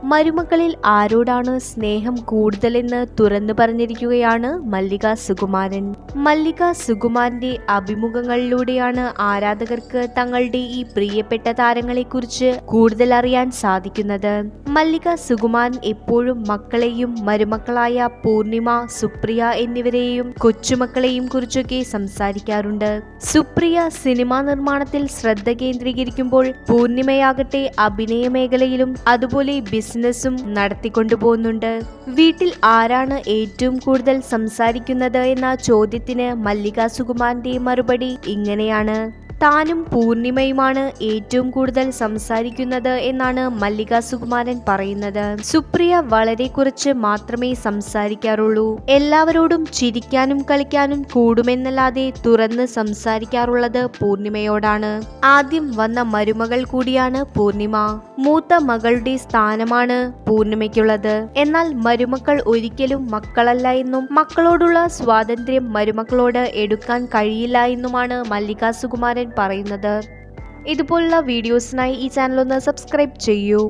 മരുമക്കളിൽ ആരോടാണ് സ്നേഹം കൂടുതലെന്ന് തുറന്നു പറഞ്ഞിരിക്കുകയാണ് മല്ലിക സുകുമാരൻ. മല്ലിക സുകുമാരന്റെ അഭിമുഖങ്ങളിലൂടെയാണ് ആരാധകർക്ക് തങ്ങളുടെ ഈ പ്രിയപ്പെട്ട താരങ്ങളെക്കുറിച്ച് കൂടുതൽ അറിയാൻ സാധിക്കുന്നത്. മല്ലിക സുകുമാരൻ എപ്പോഴും മക്കളെയും മരുമക്കളായ പൂർണിമ, സുപ്രിയ എന്നിവരെയും കൊച്ചുമക്കളെയും കുറിച്ചൊക്കെ സംസാരിക്കാറുണ്ട്. സുപ്രിയ സിനിമാ നിർമ്മാണത്തിൽ ശ്രദ്ധ കേന്ദ്രീകരിക്കുമ്പോൾ പൂർണിമയാകട്ടെ അഭിനയ മേഖലയിലും അതുപോലെ ബിസിനസ്സും നടത്തിക്കൊണ്ടുപോകുന്നുണ്ട്. വീട്ടിൽ ആരാണ് ഏറ്റവും കൂടുതൽ സംസാരിക്കുന്നത് എന്ന ചോദ്യത്തിന് മല്ലിക സുകുമാരന്റെ മറുപടി ഇങ്ങനെയാണ്: താനും പൂർണിമയുമാണ് ഏറ്റവും കൂടുതൽ സംസാരിക്കുന്നത് എന്നാണ് മല്ലിക സുകുമാരൻ പറയുന്നത്. സുപ്രിയ വളരെ കുറച്ച് മാത്രമേ സംസാരിക്കാറുള്ളൂ. എല്ലാവരോടും ചിരിക്കാനും കളിക്കാനും കൂടുമെന്നല്ലാതെ തുറന്ന് സംസാരിക്കാറുള്ളത് പൂർണിമയോടാണ്. ആദ്യം വന്ന മരുമകൾ കൂടിയാണ് പൂർണിമ. മൂത്ത മകളുടെ സ്ഥാനമാണ് പൂർണിമയ്ക്കുള്ളത്. എന്നാൽ മരുമക്കൾ ഒരിക്കലും മക്കളല്ല എന്നും മക്കളോടുള്ള സ്വാതന്ത്ര്യം മരുമക്കളോട് എടുക്കാൻ കഴിയില്ല എന്നുമാണ് മല്ലിക സുകുമാരൻ പറയുന്നത്. ഇതുപോലുള്ള വീഡിയോസിനായി ഈ ചാനൽ ഒന്ന് സബ്സ്ക്രൈബ് ചെയ്യൂ.